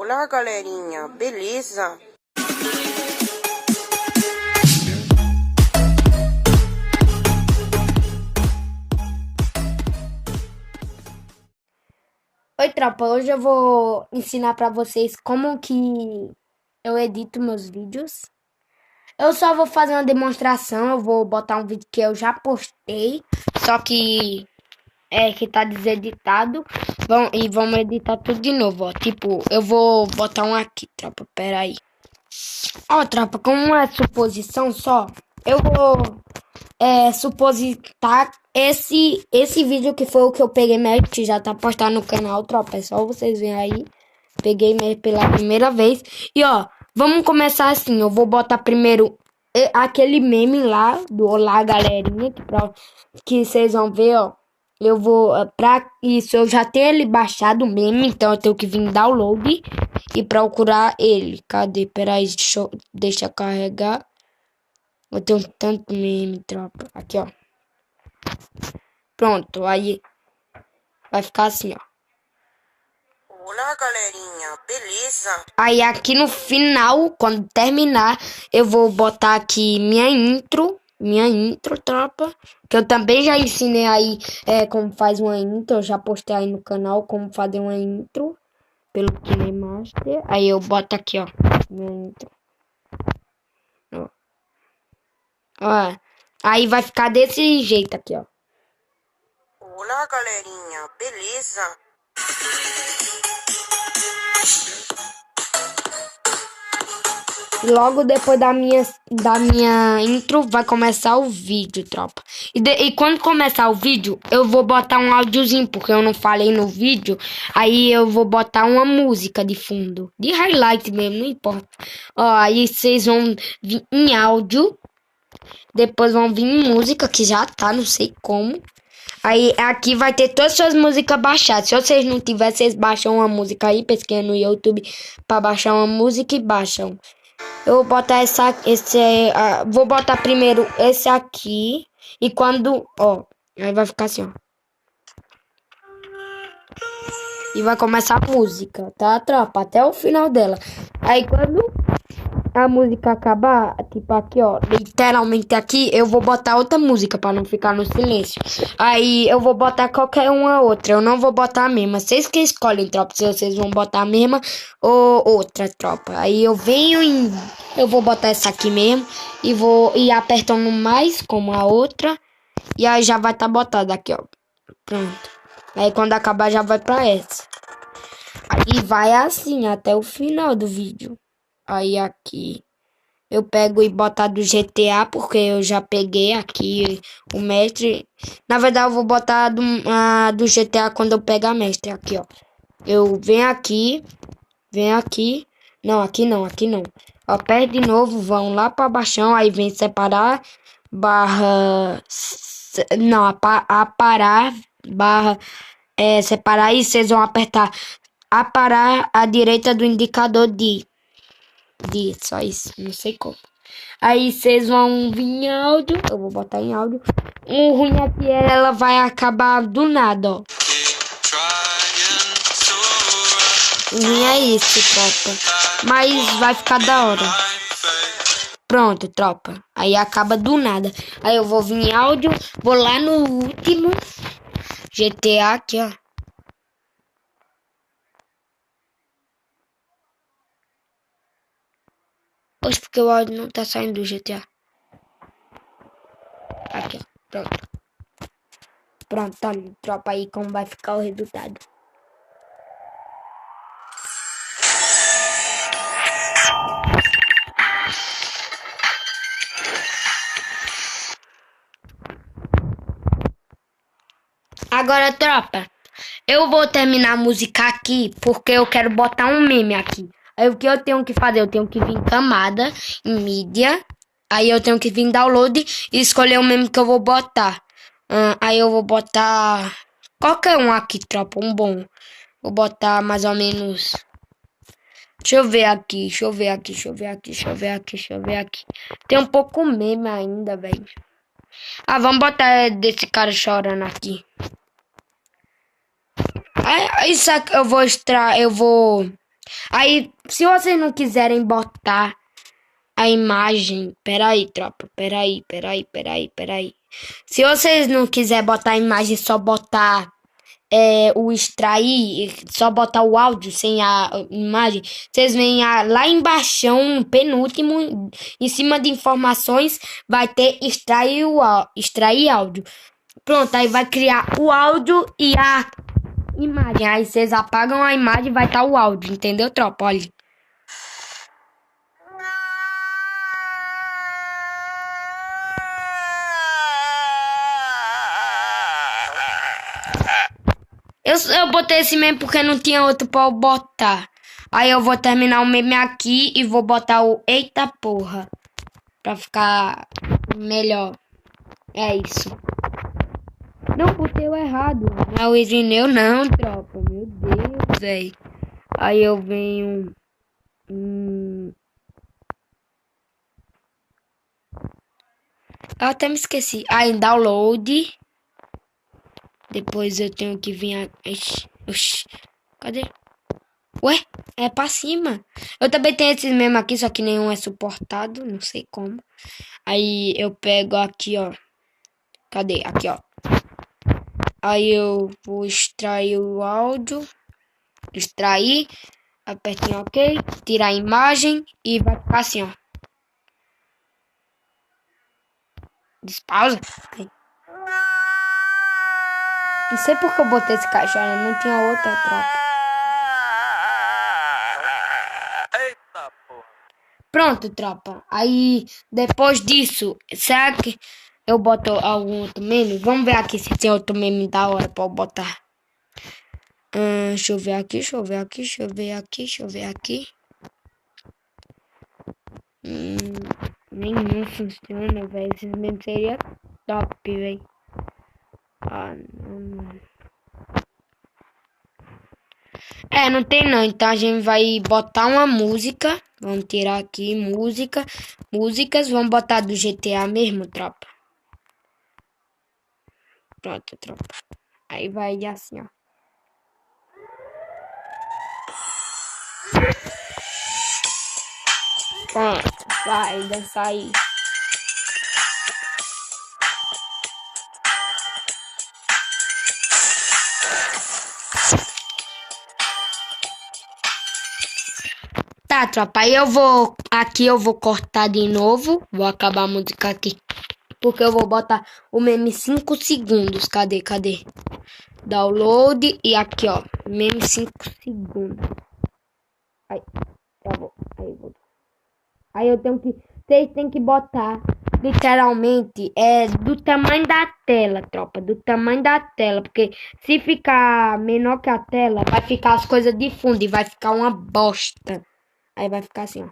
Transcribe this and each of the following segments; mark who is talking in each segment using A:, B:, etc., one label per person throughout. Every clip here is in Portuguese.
A: Olá, galerinha, beleza?
B: Oi, tropa, hoje eu vou ensinar pra vocês como que eu edito meus vídeos. Eu só vou fazer uma demonstração, eu vou botar um vídeo que eu já postei, só que que tá deseditado. Vamos editar tudo de novo, ó. Tipo, eu vou botar um aqui, tropa, pera aí. Ó, tropa, como é suposição só, eu vou supositar esse vídeo que foi o que eu peguei mesmo, que já tá postado no canal, tropa. É só vocês verem aí. Peguei mesmo pela primeira vez. E ó, vamos começar assim. Eu vou botar primeiro aquele meme lá do Olá, galerinha, que vocês vão ver, ó. Eu vou, pra isso, eu já tenho ele baixado o meme, então eu tenho que vir em download e procurar ele. Cadê? Peraí, deixa eu carregar. Eu tenho tanto meme, tropa. Aqui, ó. Pronto, aí vai ficar assim, ó.
A: Olá, galerinha, beleza?
B: Aí aqui no final, quando terminar, eu vou botar aqui minha intro, tropa. Que eu também já ensinei aí como faz uma intro, eu já postei aí no canal como fazer uma intro pelo KineMaster. Aí eu boto aqui, ó, minha intro. Ó, aí vai ficar desse jeito aqui, ó.
A: Olá, galerinha, beleza?
B: E logo depois da minha intro vai começar o vídeo, tropa. E quando começar o vídeo, eu vou botar um áudiozinho, porque eu não falei no vídeo. Aí eu vou botar uma música de fundo. De highlight mesmo, não importa. Ó, aí vocês vão vir em áudio. Depois vão vir em música, que já tá, não sei como. Aí aqui vai ter todas as suas músicas baixadas. Se vocês não tiverem, vocês baixam uma música aí, pesquisam no YouTube pra baixar uma música e baixam. Eu vou botar vou botar primeiro esse aqui. E quando, ó, aí vai ficar assim, ó. E vai começar a música, tá, tropa? Até o final dela. Aí quando a música acabar, tipo aqui, ó, literalmente aqui, eu vou botar outra música pra não ficar no silêncio. Aí eu vou botar qualquer uma outra, eu não vou botar a mesma. Vocês que escolhem, tropa, se vocês vão botar a mesma ou outra, tropa. Aí eu vou botar essa aqui mesmo e vou ir apertando mais como a outra. E aí já vai estar botada aqui, ó. Pronto. Aí quando acabar já vai pra essa. Aí vai assim até o final do vídeo. Aí aqui eu pego e botar do GTA, porque eu já peguei aqui o mestre. Na verdade eu vou botar do GTA quando eu pegar mestre. Aqui, ó. Eu venho aqui. Não, aqui não. Aperto de novo, vão lá para baixão, aí vem separar, barra... Não, aparar, barra... separar, e vocês vão apertar aparar à direita do indicador de só isso, não sei como. Aí vocês vão vir em áudio, eu vou botar em áudio. O ruim aqui ela vai acabar do nada, ó. O ruim é isso, tropa. Mas vai ficar da hora. Pronto, tropa. Aí acaba do nada. Aí eu vou vir em áudio, vou lá no último GTA aqui, ó. Hoje porque o áudio não tá saindo do GTA. Aqui, ó. Pronto. Pronto, tá ali, tropa, aí como vai ficar o resultado. Agora, tropa, eu vou terminar a música aqui porque eu quero botar um meme aqui. Aí o que eu tenho que fazer? Eu tenho que vir em camada, em mídia. Aí eu tenho que vir em download e escolher o meme que eu vou botar. Aí eu vou botar qualquer um aqui, tropa, um bom. Vou botar mais ou menos... Deixa eu ver aqui. Tem um pouco meme ainda, velho. Ah, vamos botar desse cara chorando aqui. Isso aqui eu vou Aí, se vocês não quiserem botar a imagem... Peraí, tropa. Peraí. Se vocês não quiserem botar a imagem, só botar o extrair, só botar o áudio sem a imagem, vocês vêm lá embaixo, no penúltimo, em cima de informações, vai ter extrair áudio. Pronto, aí vai criar o áudio e a imagem. Aí vocês apagam a imagem e vai estar o áudio, entendeu, tropa? Olha. Eu botei esse meme porque não tinha outro pra eu botar. Aí eu vou terminar o meme aqui e vou botar o eita porra. Pra ficar melhor. É isso. Não, botei o errado. Não é o Irineu não, tropa. Meu Deus, velho. Aí eu venho... Eu até me esqueci. Aí download. Depois eu tenho que vir aqui. Oxi. Cadê? Ué? É pra cima. Eu também tenho esses mesmo aqui, só que nenhum é suportado. Não sei como. Aí eu pego aqui, ó. Cadê? Aqui, ó. Aí eu vou extrair o áudio. Extrair. Aperto em OK. Tirar a imagem. E vai ficar assim, ó. Despausa. Não sei porque eu botei esse caixa, não tinha outra troca.
C: Eita porra.
B: Pronto, tropa. Aí, depois disso, será que eu boto algum outro meme? Vamos ver aqui se tem outro meme da hora pra eu botar. Deixa eu ver aqui. Nenhum funciona, velho. Esses memes seria top, velho. Não. Não tem não. Então a gente vai botar uma música. Vamos tirar aqui músicas. Vamos botar do GTA mesmo, tropa. Pronto, tropa. Aí vai assim, ó. Pronto, vai dançar aí. Tá, tropa, aí eu vou cortar de novo, vou acabar a música aqui, porque eu vou botar o meme 5 segundos, cadê? Download, e aqui, ó, meme 5 segundos, aí, travou, aí eu tenho que, vocês têm que botar, literalmente, do tamanho da tela, tropa, do tamanho da tela, porque se ficar menor que a tela, vai ficar as coisas de fundo e vai ficar uma bosta. Aí vai ficar assim, ó.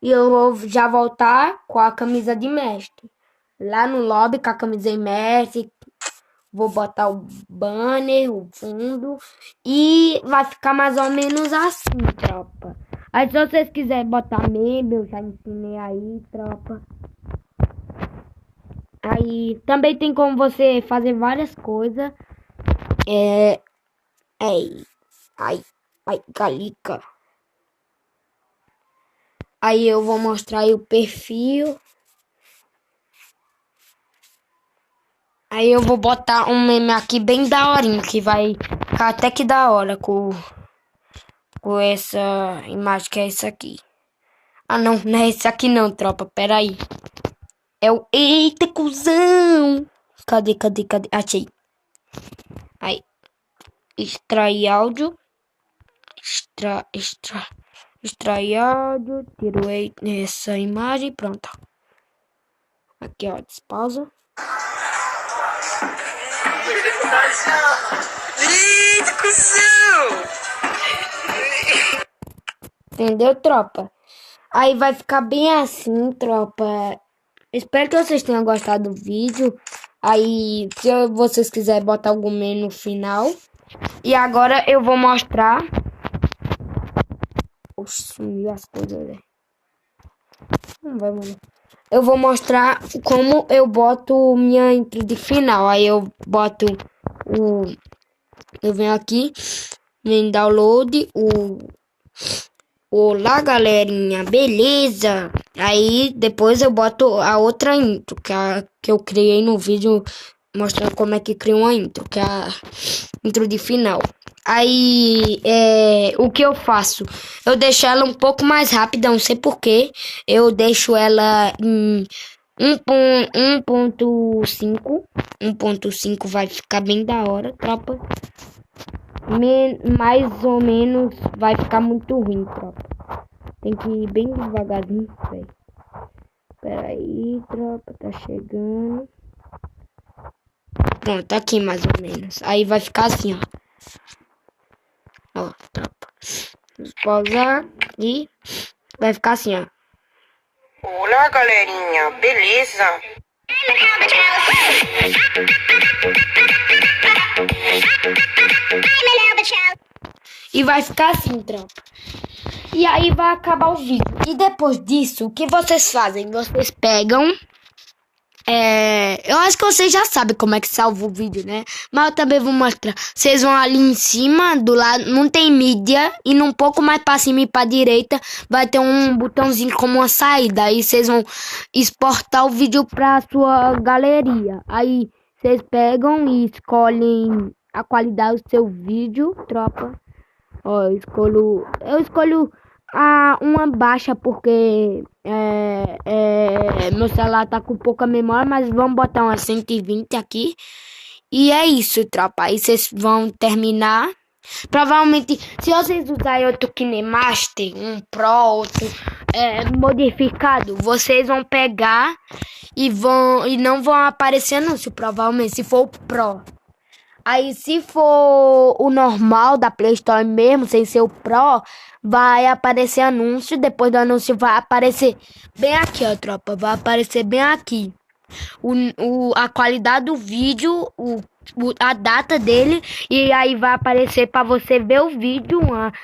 B: E eu vou já voltar com a camisa de mestre. Lá no lobby com a camisa de mestre. Vou botar o banner, o fundo. E vai ficar mais ou menos assim, tropa. Aí se vocês quiserem botar meme, eu já ensinei aí, tropa. Aí também tem como você fazer várias coisas. Ai, calica. Aí eu vou mostrar aí o perfil. Aí eu vou botar um meme aqui bem daorinho, que vai ficar até que da hora com essa imagem que é essa aqui. Ah, não é esse aqui não, tropa, pera aí. É o... Eita, cuzão! Cadê? Achei. Aí. Extrair áudio. Extrair áudio. Tiro essa imagem. Pronto. Aqui, ó. Despausa.
A: Eita, cuzão!
B: Entendeu, tropa? Aí vai ficar bem assim, tropa. Espero que vocês tenham gostado do vídeo. Aí, se vocês quiserem botar algum meme no final. E agora eu vou mostrar. Oxe, sumiu as coisas, velho. Não vai, mano. eu vou mostrar como eu boto minha intro de final. Aí eu boto eu venho aqui, venho em download, olá galerinha, beleza? Aí depois eu boto a outra intro, que eu criei no vídeo mostrando como é que cria uma intro, que é a intro de final. Aí, o que eu faço? Eu deixo ela um pouco mais rápida, não sei porquê. Eu deixo ela em 1.5. 1.5 vai ficar bem da hora, tropa. Mais ou menos vai ficar muito ruim, tropa. Tem que ir bem devagarzinho, velho. Pera aí, tropa, tá chegando. Pronto, tá aqui mais ou menos. Aí vai ficar assim, ó. Ó, tropa. Vou pausar e vai ficar assim, ó.
A: Olá, galerinha, beleza?
B: E vai ficar assim, tropa. E aí vai acabar o vídeo. E depois disso, o que vocês fazem? Vocês pegam... eu acho que vocês já sabem como é que salva o vídeo, né? Mas eu também vou mostrar. Vocês vão ali em cima, do lado, não tem mídia. E um pouco mais pra cima e pra direita vai ter um botãozinho como uma saída. Aí vocês vão exportar o vídeo pra sua galeria. Aí vocês pegam e escolhem a qualidade do seu vídeo, tropa. Ó, eu escolho uma baixa porque meu celular tá com pouca memória, mas vamos botar uma 120 aqui. E é isso, tropa. Aí vocês vão terminar. Provavelmente, se vocês usarem outro KineMaster, um Pro, outro modificado, vocês vão pegar e não vão aparecer anúncio, provavelmente, se for o Pro. Aí, se for o normal da Play Store mesmo, sem ser o Pro, vai aparecer anúncio. Depois do anúncio vai aparecer bem aqui, ó, tropa. Vai aparecer bem aqui a qualidade do vídeo, a data dele. E aí vai aparecer pra você ver o vídeo, uma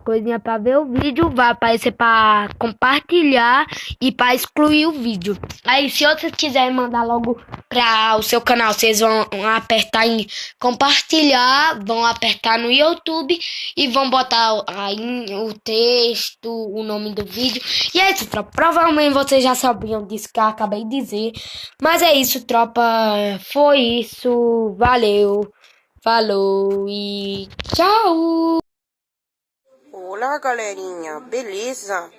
B: coisinha pra ver o vídeo. Vai aparecer pra compartilhar e pra excluir o vídeo. Aí, se vocês quiserem mandar logo para o seu canal, vocês vão apertar em compartilhar, vão apertar no YouTube e vão botar aí o texto, o nome do vídeo. E é isso, tropa. Provavelmente vocês já sabiam disso que eu acabei de dizer. Mas é isso, tropa. Foi isso. Valeu. Falou e tchau.
A: Olá, galerinha, beleza?